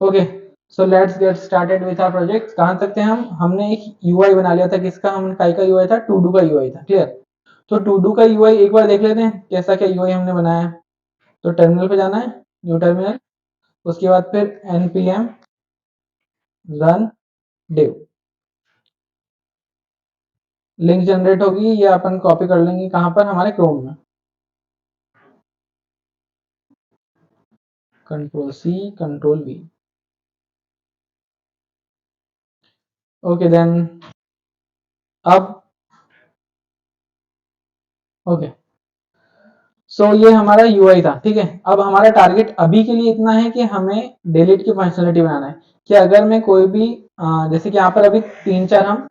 Okay, so let's get started with our project. कहाँ तक थे हम? हमने एक यूआई बना लिया था। किसका? हम काय का यूआई था? टू डू का यूआई था। क्लियर? तो टू डू का यूआई एक बार देख लेते हैं कैसा क्या यूआई हमने बनाया है। तो टर्मिनल पे जाना है, न्यू टर्मिनल, उसके बाद फिर npm run div, link generate होगी, ये अपन कॉपी कर लेंगे कहाँ पर? हमारे क्रोम में। Control C, control V. Okay then, अब ओके, सो ये हमारा यूआई था। ठीक है, अब हमारा टारगेट अभी के लिए इतना है कि हमें डिलीट की फंक्शनलिटी बनाना है कि अगर मैं कोई भी जैसे कि यहाँ पर अभी तीन चार हम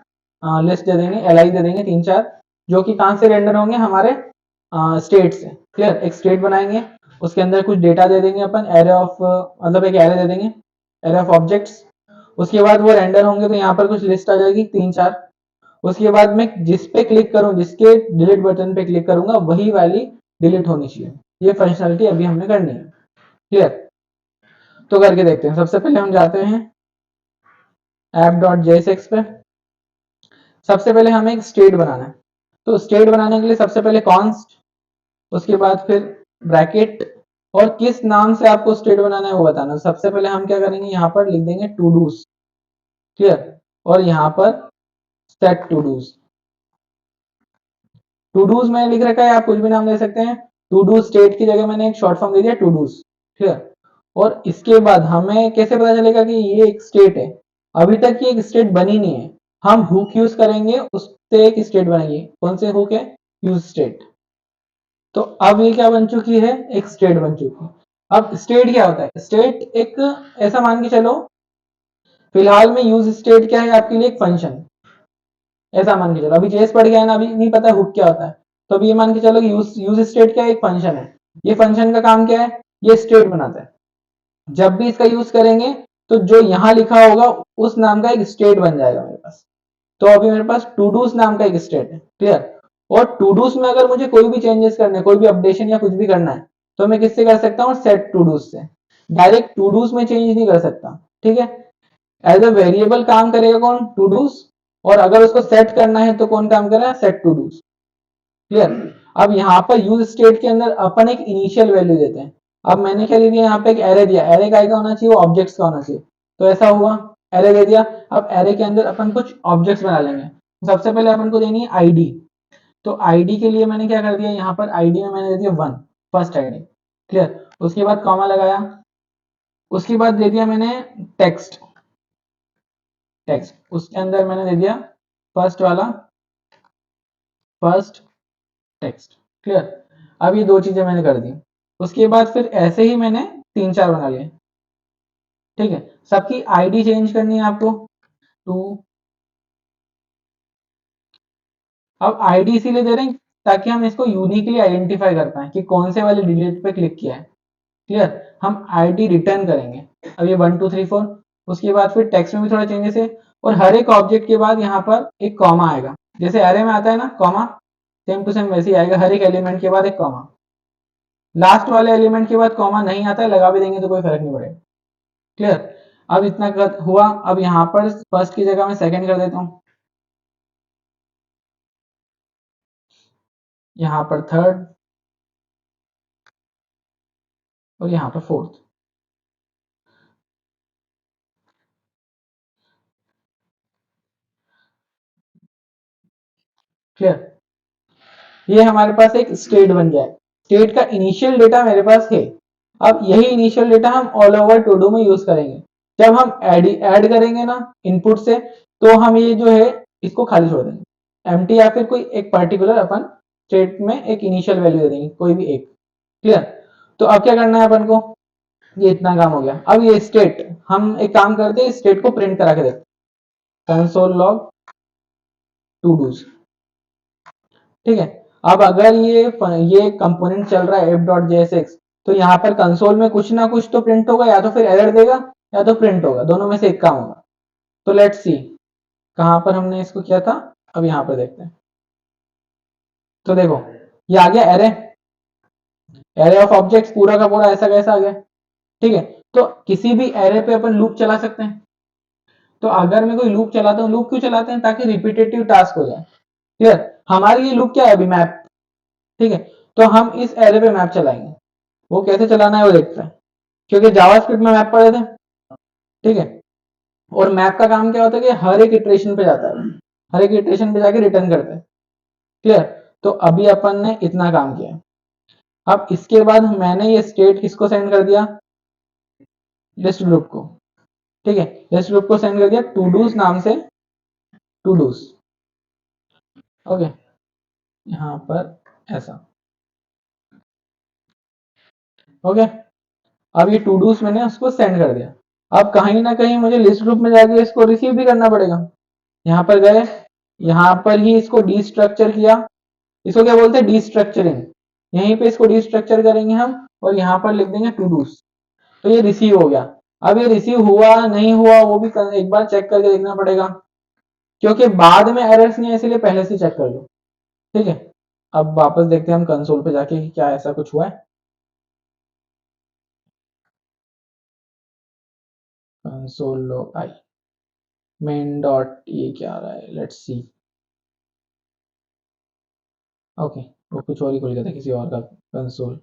लिस्ट दे देंगे, एल आई दे देंगे तीन चार, जो कि कहाँ से रेंडर होंगे? हमारे स्टेट से। क्लियर? एक स्टेट बनाएंगे, उसके अंदर कुछ डेटा दे देंगे अपन, एरे ऑफ मतलब एक एरे दे देंगे, एरे ऑफ ऑब्जेक्ट्स। उसके बाद वो रेंडर होंगे तो यहाँ पर कुछ लिस्ट आ जाएगी तीन चार। उसके बाद मैं जिस पे क्लिक करूं, जिसके डिलीट बटन पे क्लिक करूंगा, वही वाली डिलीट होनी चाहिए। ये फंक्शनलिटी अभी हमने करनी है। क्लियर? तो करके देखते हैं। सबसे पहले हम जाते हैं app.jsx पे। सबसे पहले हमें एक स्टेट बनाना है। तो स्टेट बनाने के लिए सबसे पहले कॉन्स्ट, उसके बाद फिर ब्रैकेट, और किस नाम से आपको स्टेट बनाना है वो बताना। सबसे पहले हम क्या करेंगे, यहाँ पर लिख देंगे टू डूज। क्लियर? और यहाँ पर set todos. Todos मैंने लिख रखा है, आप कुछ भी नाम दे सकते हैं। टू डू स्टेट की जगह मैंने एक शॉर्ट फॉर्म दे दिया टू डूज। ठीक है? और इसके बाद हमें कैसे पता चलेगा कि ये एक स्टेट है? अभी तक ये एक स्टेट बनी नहीं है। हम हुक यूज करेंगे, उससे एक स्टेट बनेगी। कौन से हुक है? Use state. तो अब ये क्या बन चुकी है? एक स्टेट बन चुकी है। अब स्टेट क्या होता है? स्टेट एक ऐसा मान के चलो, फिलहाल में यूज स्टेट क्या है आपके लिए? एक फंक्शन। ऐसा मान के चलो, अभी जेएस पढ़ गया है ना, अभी नहीं पता हुक क्या होता है। तो अभी ये मान के चलो कि यूज यूज स्टेट क्या है? एक फंक्शन है। ये फंक्शन का काम क्या है? ये स्टेट बनाता है। जब भी इसका यूज करेंगे तो जो यहाँ लिखा होगा उस नाम का एक स्टेट बन जाएगा मेरे पास। तो अभी मेरे पास टू डूज नाम का एक स्टेट है। क्लियर? और टू डूज में अगर मुझे कोई भी चेंजेस करने, कोई भी अपडेशन या कुछ भी करना है, तो मैं किससे कर सकता हूँ? सेट टू डूज से। डायरेक्ट टू डूज में चेंज नहीं कर सकता। ठीक है? एज अ वेरिएबल काम करेगा कौन? Todos. और अगर उसको सेट करना है तो कौन काम करेगा? Set todos. क्लियर? अब यहाँ पर यूज स्टेट के अंदर अपन एक इनिशियल वैल्यू देते हैं। अब मैंने क्या दिया? यहाँ पे एक एरे दिया। एरे का होना चाहिए? वो ऑब्जेक्ट्स का होना चाहिए। तो ऐसा हुआ, एरे दे दिया। अब एरे के अंदर अपन कुछ ऑब्जेक्ट्स बना लेंगे। सबसे पहले अपन को देनी है आईडी। तो आईडी के लिए मैंने क्या कर दिया? यहाँ पर आईडी में मैंने दे दिया वन, फर्स्ट आईडी। क्लियर? उसके बाद कॉमा लगाया। उसके बाद दे दिया मैंने टेक्स्ट। टेक्स्ट उसके अंदर मैंने दे दिया फर्स्ट वाला, फर्स्ट टेक्स्ट। क्लियर? अब ये दो चीजें मैंने कर दी। उसके बाद फिर ऐसे ही मैंने तीन चार बना लिए। ठीक है? सबकी आईडी चेंज करनी है आपको। टू, अब आईडी इसीलिए दे रहे हैं ताकि हम इसको यूनिकली आइडेंटिफाई कर पाए कि कौन से वाले डिलीट पे क्लिक किया है। क्लियर? हम आईडी रिटर्न करेंगे। अब ये 1 2 3 4। उसके बाद फिर टेक्स्ट में भी थोड़ा चेंजेस है। और हर एक ऑब्जेक्ट के बाद यहाँ पर एक कॉमा आएगा, जैसे एरे में आता है ना कॉमा, सेम टू सेम वैसे ही आएगा। हर एक एलिमेंट के बाद एक कॉमा। लास्ट वाले एलिमेंट के बाद कॉमा नहीं आता है, लगा भी देंगे तो कोई फर्क नहीं पड़ेगा। क्लियर? अब इतना हुआ। अब यहाँ पर फर्स्ट की जगह मैं सेकंड कर देता हूँ, यहाँ पर थर्ड, और यहाँ पर फोर्थ। क्लियर? ये हमारे पास एक स्टेट बन गया है। स्टेट का इनिशियल डेटा मेरे पास है। अब यही इनिशियल डेटा हम ऑल ओवर टू डू में यूज करेंगे। जब हम ऐड करेंगे ना इनपुट से, तो हम ये जो है इसको खाली छोड़ देंगे एम्प्टी, या फिर कोई एक पर्टिकुलर अपन स्टेट में एक इनिशियल वैल्यू दे देंगे, कोई भी एक। क्लियर? तो अब क्या करना है अपन को? ये इतना काम हो गया। अब ये स्टेट, हम एक काम करते हैं, स्टेट को प्रिंट करा के देखते हैं। Console log todos. ठीक है? अब अगर ये कंपोनेंट चल रहा है f.jsx, तो यहाँ पर कंसोल में कुछ ना कुछ तो प्रिंट होगा, या तो फिर एरर देगा या तो प्रिंट होगा, दोनों में से एक काम होगा। तो लेट्स सी कहां पर हमने इसको किया था। अब यहाँ पर देखते हैं। तो देखो, ये आ गया एरे, एरे ऑफ ऑब्जेक्ट्स पूरा का पूरा ऐसा कैसा आ गया। ठीक है, तो किसी भी एरे पे अपन लूप चला सकते हैं। तो अगर मैं कोई लूप चलाता हूँ, लूप क्यों चलाते हैं? ताकि रिपीटेटिव टास्क हो जाए। क्लियर? हमारे लिए लूप क्या है अभी? मैप। ठीक है, तो हम इस एरे पे मैप चलाएंगे। वो कैसे चलाना है वो देखते हैं, क्योंकि जावास्क्रिप्ट में मैप पढ़े थे। ठीक है, और मैप का काम क्या होता है कि हर एक इटरेशन पे जाता है, हर एक इटरेशन पे जाके रिटर्न करता है। क्लियर? तो अभी अपन ने इतना काम किया। अब इसके बाद मैंने ये स्टेट किसको सेंड कर दिया? लिस्ट ग्रुप को। ठीक है, लिस्ट ग्रुप को सेंड कर दिया टू डूज नाम से, टू डूज। ओके, यहां पर ऐसा। ओके, अब ये टू डूज मैंने उसको सेंड कर दिया। अब कहीं ना कहीं मुझे लिस्ट ग्रुप में जाके इसको रिसीव भी करना पड़ेगा। यहाँ पर गए, यहाँ पर ही इसको डीस्ट्रक्चर किया। इसको क्या बोलते हैं? डीस्ट्रक्चरिंग। यहीं पे इसको डीस्ट्रक्चर करेंगे हम, और यहाँ पर लिख देंगे टू डूज। तो ये रिसीव हो गया। अब ये रिसीव हुआ नहीं हुआ वो भी एक बार चेक करके देखना पड़ेगा, क्योंकि बाद में एरर्स नहीं है, इसलिए पहले से चेक कर लो। ठीक है, अब वापस देखते हैं हम कंसोल पे जाके कि क्या ऐसा कुछ हुआ है। Console log I main dot, ये क्या आ रहा है? Let's see. ओके, वो कुछ और ही खुल गया था, किसी और का कंसोल।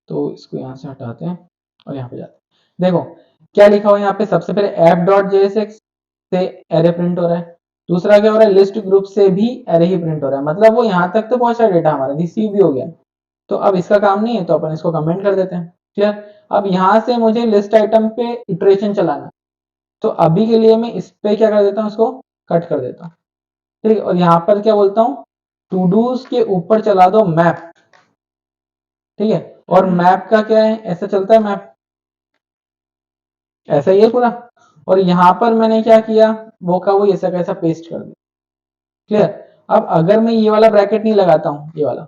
तो इसको यहाँ से हटाते हैं और यहाँ पे जाते हैं। देखो क्या लिखा हुआ है यहाँ पे। सबसे पहले ऐप डॉट जेएसएक्स से एरे प्रिंट हो रहा है। दूसरा क्या हो रहा है? लिस्ट ग्रुप से भी एरे ही प्रिंट हो रहा है। मतलब वो यहाँ तक तो पहुंचा डेटा, हमारा रिसीव भी हो गया। तो अब इसका काम नहीं है, तो अपन इसको कमेंट कर देते हैं। क्लियर? अब यहाँ से मुझे लिस्ट आइटम पे इटरेशन चलाना है, तो अभी के लिए मैं इस पे क्या कर देता हूँ, इसको कट कर देता हूँ। ठीक है, और यहाँ पर क्या बोलता हूँ? टू डूज के ऊपर चला दो मैप। ठीक है, और मैप का क्या है? ऐसा चलता है मैप, ऐसा ही है पूरा। और यहाँ पर मैंने क्या किया, वो का वो ऐसा कैसा पेस्ट कर दिया। क्लियर? अब अगर मैं ये वाला ब्रैकेट नहीं लगाता हूँ, ये वाला,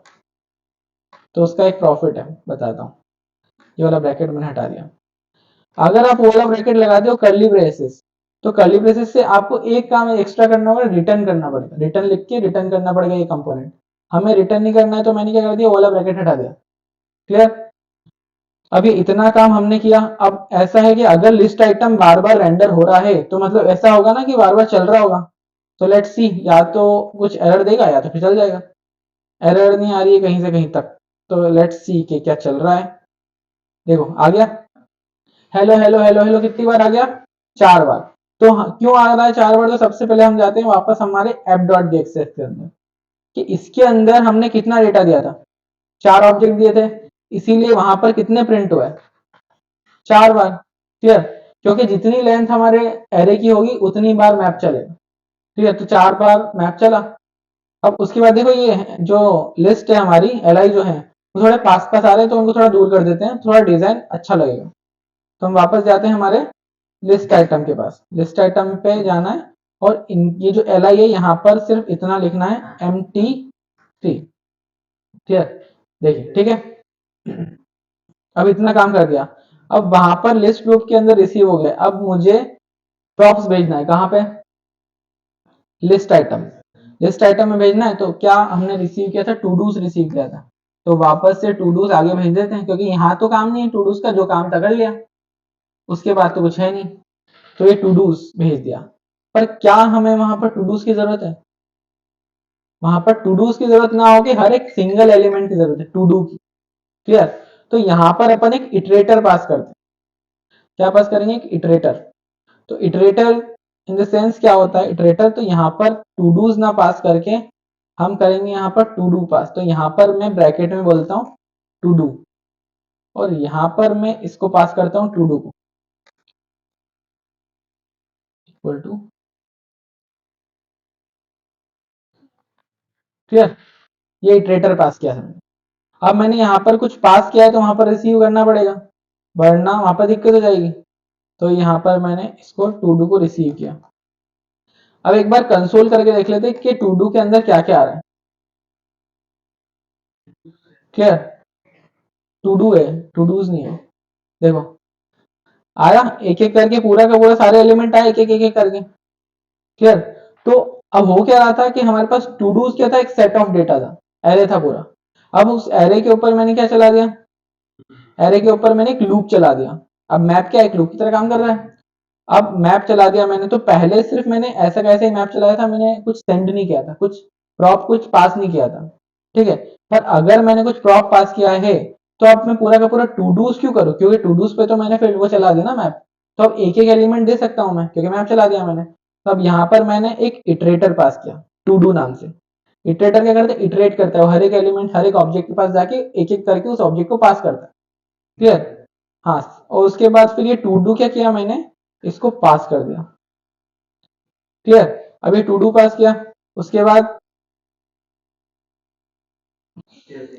तो उसका एक प्रॉफिट है, बताता हूँ। ये वाला ब्रैकेट मैंने हटा दिया। अगर आप वो वाला ब्रैकेट लगाते हो कर्ली ब्रेसेस, तो कर्ली ब्रेसेस से आपको एक काम एक्स्ट्रा करना होगा, रिटर्न करना पड़ेगा। रिटर्न लिख के रिटर्न करना पड़ेगा ये कंपोनेंट। हमें रिटर्न नहीं करना है, तो मैंने क्या कर दिया, वो वाला ब्रैकेट हटा दिया। क्लियर? अभी इतना काम हमने किया। अब ऐसा है कि अगर लिस्ट आइटम बार बार रेंडर हो रहा है, तो मतलब ऐसा होगा ना कि बार बार चल रहा होगा। तो लेट्स सी, या तो कुछ एरर देगा या तो फिर चल जाएगा। एरर नहीं आ रही है कहीं से कहीं तक, तो लेट्स सी कि क्या चल रहा है। देखो आ गया, हेलो हेलो हेलो हेलो कितनी बार आ गया? 4 बार। तो क्यों आ रहा है 4 बार? तो सबसे पहले हम जाते हैं वापस हमारे ऐप डॉट जेएसएक्स के अंदर, कि इसके अंदर हमने कितना डेटा दिया था? 4 ऑब्जेक्ट दिए थे, इसीलिए वहां पर कितने प्रिंट हुए? 4 बार। क्लियर? क्योंकि जितनी लेंथ हमारे एरे की होगी उतनी बार मैप चलेगा। ठीक है, तो 4 बार मैप चला। अब उसके बाद देखो ये जो लिस्ट है हमारी, एल जो है वो थोड़े पास पास आ रहे हैं, तो उनको थोड़ा दूर कर देते हैं, थोड़ा डिजाइन अच्छा लगेगा। तो हम वापस जाते हैं हमारे लिस्ट आइटम के पास। लिस्ट आइटम पे जाना है, और ये जो एल है यहाँ पर सिर्फ इतना लिखना है, MT3। क्लियर? देखिए, ठीक है, अब इतना काम कर दिया। अब वहां पर लिस्ट ग्रुप के अंदर रिसीव हो गया। अब मुझे प्रॉप्स भेजना है, कहाँ पे? List item. लिस्ट आइटम में भेजना है, तो क्या हमने रिसीव किया था? टू डूज रिसीव किया था, तो वापस से टू डूज आगे भेज देते हैं, क्योंकि यहाँ तो काम नहीं है टू डूज का, जो काम था कर लिया, उसके बाद तो कुछ है नहीं। तो ये टू डूज भेज दिया। पर क्या हमें वहां पर टू डूज की जरूरत है? वहां पर टू डूज की जरूरत ना हो, कि हर एक सिंगल एलिमेंट की जरूरत है टू डू की। क्लियर? तो यहाँ पर अपन एक इटरेटर पास करते हैं। क्या पास करेंगे? एक इटरेटर। तो इटरेटर इन द सेंस क्या होता है इटरेटर? तो यहाँ पर टू डूज ना पास करके हम करेंगे यहाँ पर टू डू पास। तो यहाँ पर मैं ब्रैकेट में बोलता हूँ टू डू, और यहाँ पर मैं इसको पास करता हूँ टू डू को, इक्वल टू। क्लियर? ये इटरेटर पास किया है। अब मैंने यहाँ पर कुछ पास किया है, तो वहां पर रिसीव करना पड़ेगा, वरना वहां पर दिक्कत हो जाएगी। तो यहाँ पर मैंने इसको टू डू को रिसीव किया। अब एक बार कंसोल करके देख लेते कि टू डू के अंदर क्या क्या आ रहा है। क्लियर? टू डू है, टू डूज नहीं है। देखो आया, एक एक करके पूरा का पूरा सारे एलिमेंट आए, एक एक करके। क्लियर? तो अब हो क्या रहा था कि हमारे पास टू डूज क्या था, एक सेट ऑफ डेटा था, एरे था पूरा। अब उस एरे के ऊपर मैंने क्या चला दिया? एरे के ऊपर मैंने एक लूप चला दिया। अब मैप क्या एक लूप की तरह काम कर रहा है। अब मैप चला दिया मैंने, तो पहले सिर्फ मैंने ऐसा कैसे मैप चलाया था, मैंने कुछ सेंड नहीं किया था, कुछ प्रॉप कुछ पास नहीं किया था, ठीक है। पर अगर मैंने कुछ प्रॉप पास किया है तो अब मैं पूरा का पूरा टू डूज क्यों करूँ, क्योंकि टू डूज पे तो मैंने फिर वो चला दिया ना मैप, तो अब एक एक एलिमेंट दे सकता हूं मैं क्योंकि मैप चला दिया मैंने। तो अब यहाँ पर मैंने एक इटरेटर पास किया टू डू नाम से। इटरेटर क्या करता है, इटरेट करता है, हर एक एलिमेंट हर एक ऑब्जेक्ट के पास जाके एक एक करके उस ऑब्जेक्ट को पास करता है। क्लियर। हाँ, और उसके बाद फिर ये टू डू क्या किया मैंने, इसको पास कर दिया। क्लियर। अब ये टू डू पास किया, उसके बाद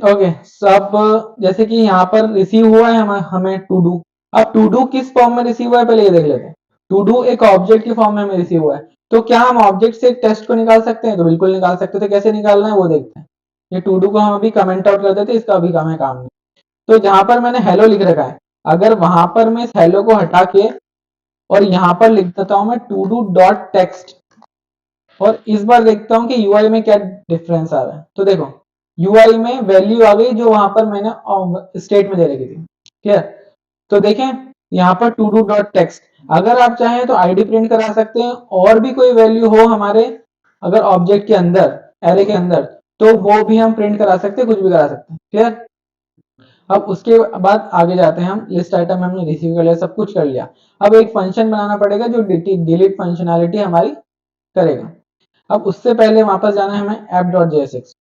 ओके सब, जैसे कि यहाँ पर रिसीव हुआ है हमें टू डू। अब टू डू किस फॉर्म में रिसीव हुआ है पहले ये देख लेते हैं। टू डू एक ऑब्जेक्ट की फॉर्म में हमें रिसीव हुआ है, तो क्या हम ऑब्जेक्ट से एक टेक्स्ट को निकाल सकते हैं, तो बिल्कुल निकाल सकते थे। कैसे निकालना है वो देखते हैं। ये टू डू को हम अभी कमेंट आउट कर देते हैं, इसका अभी काम नहीं। तो जहां पर मैंने हेलो लिख रखा है, अगर वहां पर मैं इस हेलो को हटा के और यहाँ पर लिख देता हूं मैं टू डू डॉट टेक्स्ट, और इस बार देखता हूं कि यूआई में क्या डिफरेंस आ रहा है। तो देखो यूआई में वैल्यू आ गई जो वहां पर मैंने स्टेट में दे रखी थी। क्लियर। तो देखें यहाँ पर टू डू डॉट टेक्स्ट, अगर आप चाहें तो आईडी प्रिंट करा सकते हैं, और भी कोई वैल्यू हो हमारे अगर ऑब्जेक्ट के अंदर, एरे के अंदर, तो वो भी हम प्रिंट करा सकते हैं, कुछ भी करा सकते हैं। क्लियर। अब उसके बाद आगे जाते हैं हम, लिस्ट आइटम हमने रिसीव कर लिया, सब कुछ कर लिया। अब एक फंक्शन बनाना पड़ेगा जो डिलीट फंक्शनैलिटी हमारी करेगा। अब उससे पहले वापस जाना है हमें app.jsx।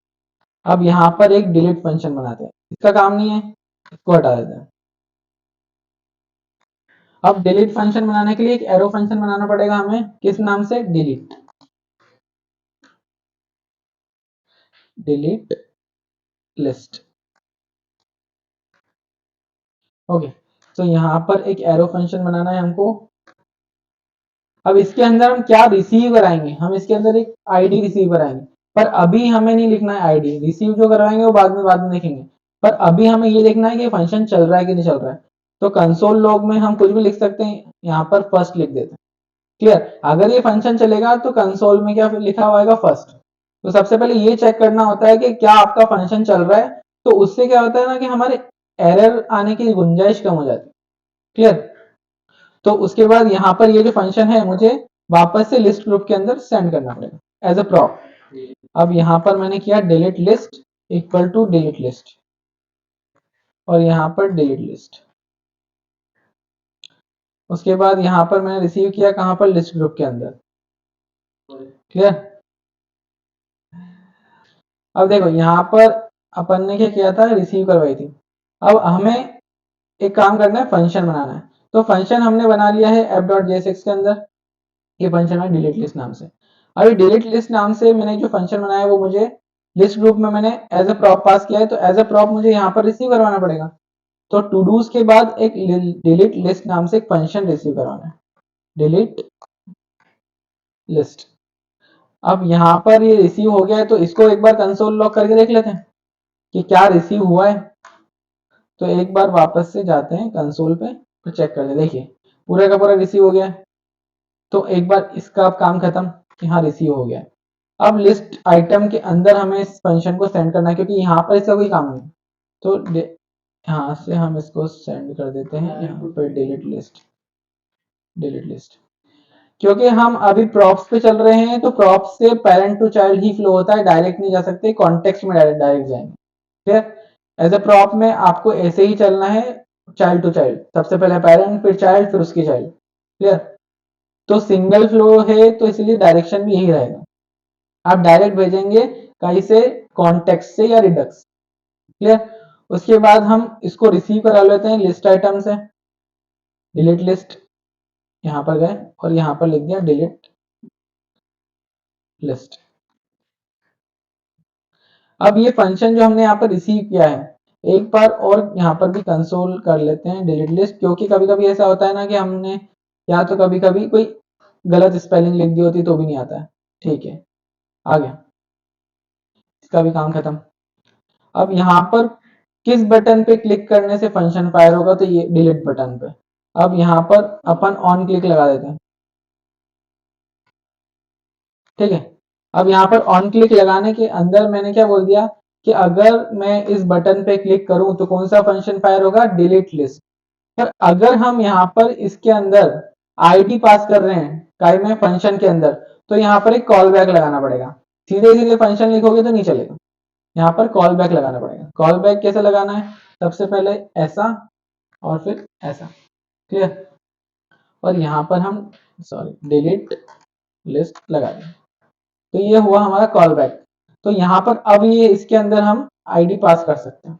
अब यहाँ पर एक डिलीट फंक्शन बनाते हैं, इसका काम नहीं है, इसको हटा देते हैं। अब डिलीट फंक्शन बनाने के लिए एक एरो फंक्शन बनाना पड़ेगा हमें, किस नाम से, डिलीट। Delete list. ओके, तो यहाँ पर एक एरो फंक्शन बनाना है हमको। अब इसके अंदर हम क्या रिसीव कराएंगे, हम इसके अंदर एक आईडी रिसीव कराएंगे, पर अभी हमें नहीं लिखना है आईडी, रिसीव जो करवाएंगे वो बाद में लिखेंगे। पर अभी हमें ये देखना है कि फंक्शन चल रहा है कि नहीं चल रहा है। तो कंसोल लॉग में हम कुछ भी लिख सकते हैं, यहाँ पर फर्स्ट लिख देते हैं। क्लियर। अगर ये फंक्शन चलेगा तो कंसोल में क्या लिखा हुआ है, फर्स्ट। तो सबसे पहले ये चेक करना होता है कि क्या आपका फंक्शन चल रहा है, तो उससे क्या होता है ना कि हमारे एरर आने की गुंजाइश कम हो जाती है। क्लियर। तो उसके बाद यहाँ पर ये जो फंक्शन है मुझे वापस से लिस्ट ग्रुप के अंदर सेंड करना पड़ेगा एज अ प्रॉप। अब यहाँ पर मैंने किया delete list equal to delete list, और यहाँ पर डिलीट लिस्ट। उसके बाद यहाँ पर मैंने रिसीव किया कहाँ पर, लिस्ट ग्रुप के अंदर। क्लियर। अब देखो यहाँ पर अपन ने क्या किया था, रिसीव करवाई थी। अब हमें एक काम करना है, फंक्शन बनाना है। तो फंक्शन हमने बना लिया है app.jsx के अंदर, ये फंक्शन है डिलीट लिस्ट नाम से। अभी डिलीट लिस्ट नाम से मैंने जो फंक्शन बनाया है वो मुझे लिस्ट ग्रुप में मैंने एज अ प्रॉप पास किया है, तो एज अ प्रॉप मुझे यहाँ पर रिसीव करवाना पड़ेगा। तो टू डूज के बाद एक डिलीट लिस्ट नाम से एक फंक्शन रिसीव करवाना है, डिलीट लिस्ट। अब यहाँ पर ये रिसीव हो गया है, तो इसको एक बार कंसोल लॉग करके देख लेते हैं कि क्या रिसीव हुआ है। तो एक बार वापस से जाते हैं कंसोल पे, तो चेक कर ले, देखिए पूरा का पूरा रिसीव हो गया है। तो एक बार इसका काम खत्म कि हाँ रिसीव हो गया है। अब लिस्ट आइटम के अंदर हमें इस फंक्शन को सेंड करना है, क्योंकि यहाँ पर इसका कोई काम नहीं। तो यहाँ से हम इसको सेंड कर देते हैं यहाँ पर डिलीट लिस्ट। क्योंकि हम अभी प्रॉप्स पे चल रहे हैं, तो प्रॉप्स से पेरेंट टू चाइल्ड ही फ्लो होता है, डायरेक्ट नहीं जा सकते, कॉन्टेक्स्ट में डायरेक्ट जाएंगे। ठीक। एज ए प्रॉप में आपको ऐसे ही चलना है, चाइल्ड टू चाइल्ड, सबसे पहले पेरेंट फिर चाइल्ड फिर उसकी चाइल्ड। क्लियर। तो सिंगल फ्लो है तो इसलिए डायरेक्शन भी यही रहेगा, आप डायरेक्ट भेजेंगे कहीं से, कॉन्टेक्स्ट से या रिडक्स। क्लियर। उसके बाद हम इसको रिसीव करा लेते हैं लिस्ट आइटम से, डिलीट लिस्ट। यहाँ पर गए और यहाँ पर लिख दिया डिलीट लिस्ट। अब ये फंक्शन जो हमने यहाँ पर रिसीव किया है, एक बार और यहाँ पर भी कंसोल कर लेते हैं डिलीट लिस्ट, क्योंकि कभी कभी ऐसा होता है ना कि हमने या तो कभी कभी कोई गलत स्पेलिंग लिख दी होती तो भी नहीं आता है। ठीक है, आ गया, इसका भी काम खत्म। अब यहाँ पर किस बटन पे क्लिक करने से फंक्शन फायर होगा, तो ये डिलीट बटन पे। अब यहाँ पर अपन ऑन क्लिक लगा देते हैं। ठीक है। अब यहाँ पर ऑन क्लिक लगाने के अंदर मैंने क्या बोल दिया कि अगर मैं इस बटन पे क्लिक करूं तो कौन सा फंक्शन फायर होगा, डिलीट लिस्ट। पर अगर हम यहाँ पर इसके अंदर आईडी पास कर रहे हैं काय में फंक्शन के अंदर, तो यहाँ पर एक कॉल बैक लगाना पड़ेगा। सीधे सीधे फंक्शन लिखोगे तो नहीं चलेगा, यहाँ पर कॉल बैक लगाना पड़ेगा। कॉल बैक कैसे लगाना है, सबसे पहले ऐसा और फिर ऐसा, क्लियर। और यहाँ पर हम डिलीट लिस्ट लगा दें, तो ये हुआ हमारा कॉल बैक। तो यहाँ पर अब ये इसके अंदर हम आईडी पास कर सकते हैं,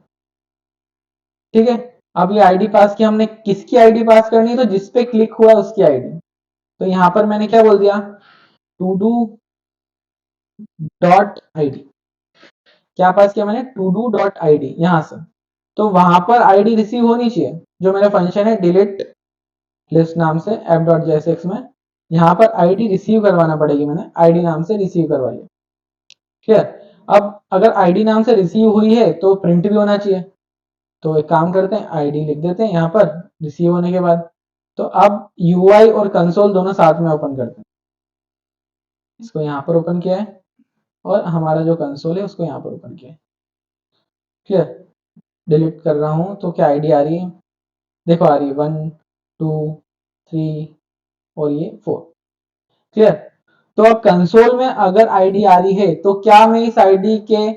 ठीक है। अब ये आईडी पास की, हमने किसकी आईडी पास करनी है, तो जिस पे क्लिक हुआ उसकी आईडी। तो यहाँ पर मैंने क्या बोल दिया, टू डू डॉट आईडी। क्या पास किया मैंने, टू डू डॉट आईडी यहां से। तो वहां पर आईडी रिसीव होनी चाहिए, जो मेरा फंक्शन है डिलीट लिस्ट नाम से एफ डॉट जेएसएक्स में, यहाँ पर आईडी रिसीव करवाना पड़ेगी। मैंने आईडी नाम से रिसीव करवा लिया, क्लियर। अब अगर आईडी नाम से रिसीव हुई है तो प्रिंट भी होना चाहिए, तो एक काम करते हैं, आईडी लिख देते हैं यहाँ पर रिसीव होने के बाद। तो अब यूआई और कंसोल दोनों साथ में ओपन करते हैं। इसको यहाँ पर ओपन किया है और हमारा जो कंसोल है उसको यहाँ पर ओपन किया है, क्लियर। डिलीट कर रहा हूँ तो क्या आईडी आ रही है, देखो आ रही है 1 2 3 और ये 4, क्लियर। तो अब कंसोल में अगर आईडी आ रही है तो क्या मैं इस आईडी के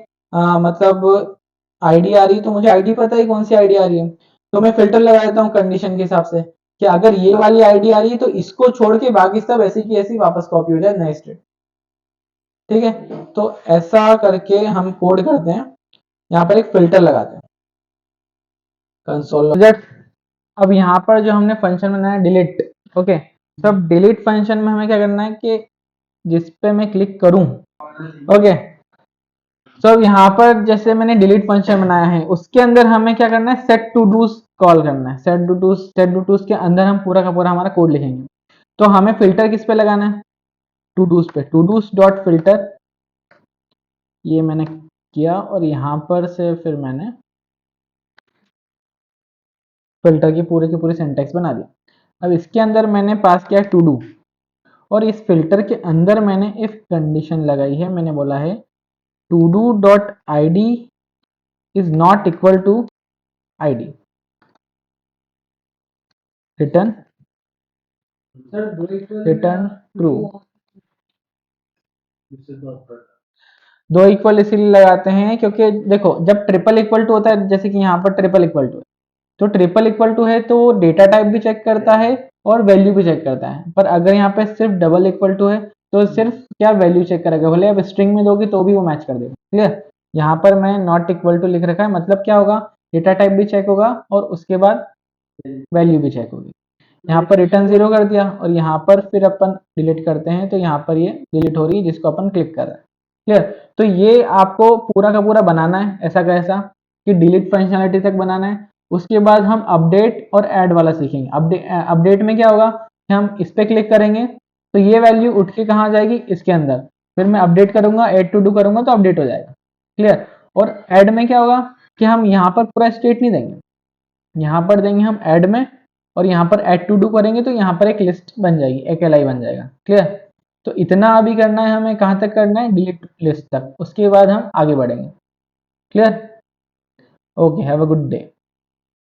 मतलब आईडी आ रही है तो मुझे आईडी पता है कौन सी आईडी आ रही है, तो मैं फिल्टर लगा देता हूँ कंडीशन के हिसाब से कि अगर ये वाली आईडी आ रही है तो इसको छोड़ के बाकी सब ऐसी की ऐसी वापस कॉपी हो जाए नए स्टेट, ठीक है। तो ऐसा करके हम कोड करते हैं, यहाँ पर एक फिल्टर लगाते हैं कंसोल। अब यहाँ पर जो हमने फंक्शन बनाया डिलीट, ओके। तो अब डिलीट फंक्शन में हमें क्या करना है कि जिस पे मैं क्लिक करूं, ओके। तो अब यहाँ पर जैसे मैंने डिलीट फंक्शन बनाया है उसके अंदर हमें क्या करना है, सेट टू डूज कॉल करना है। सेट टू डूज के अंदर हम पूरा का पूरा हमारा कोड लिखेंगे। तो हमें फिल्टर किस पे लगाना है, टू डूज पे। टू डूज डॉट फिल्टर, ये मैंने किया और यहाँ पर से फिर मैंने फिल्टर की पूरी सिंटैक्स बना दी। अब इसके अंदर मैंने पास किया टू डू, और इस फिल्टर के अंदर मैंने इफ कंडीशन लगाई है। मैंने बोला है todo dot I D is not equal to ID, return return true. दो इक्वल इसीलिए लगाते हैं क्योंकि देखो जब ट्रिपल इक्वल टू होता है, जैसे कि यहाँ पर ट्रिपल इक्वल टू है, तो ट्रिपल इक्वल टू है तो डेटा टाइप भी चेक करता है और वैल्यू भी चेक करता है। पर अगर यहाँ पे सिर्फ डबल इक्वल टू है तो सिर्फ क्या वैल्यू चेक करेगा, भले आप स्ट्रिंग में दोगे तो भी वो मैच कर देगा, क्लियर। यहाँ पर मैं नॉट इक्वल टू लिख रखा है, मतलब क्या होगा, डेटा टाइप भी चेक होगा और उसके बाद वैल्यू भी चेक होगी। यहाँ पर रिटर्न 0 कर दिया और यहाँ पर फिर अपन डिलीट करते हैं तो यहाँ पर ये डिलीट हो रही है जिसको अपन क्लिक कर रहे हैं, क्लियर। तो ये आपको पूरा का पूरा बनाना है ऐसा कैसा कि डिलीट फंक्शनलिटी तक बनाना है। उसके बाद हम अपडेट और ऐड वाला सीखेंगे। अपडेट में क्या होगा कि हम इस पे क्लिक करेंगे तो ये वैल्यू उठ के कहाँ जाएगी, इसके अंदर। फिर मैं अपडेट करूंगा, ऐड टू डू करूंगा तो अपडेट हो जाएगा, क्लियर। और ऐड में क्या होगा कि हम यहाँ पर पूरा स्टेट नहीं देंगे, यहाँ पर देंगे हम ऐड में, और यहाँ पर ऐड टू डू करेंगे तो यहाँ पर एक लिस्ट बन जाएगी, एक एल आई बन जाएगा, क्लियर। तो इतना अभी करना है हमें, कहाँ तक करना है, डिलीट लिस्ट तक। उसके बाद हम आगे बढ़ेंगे, clear. Okay, have a good day.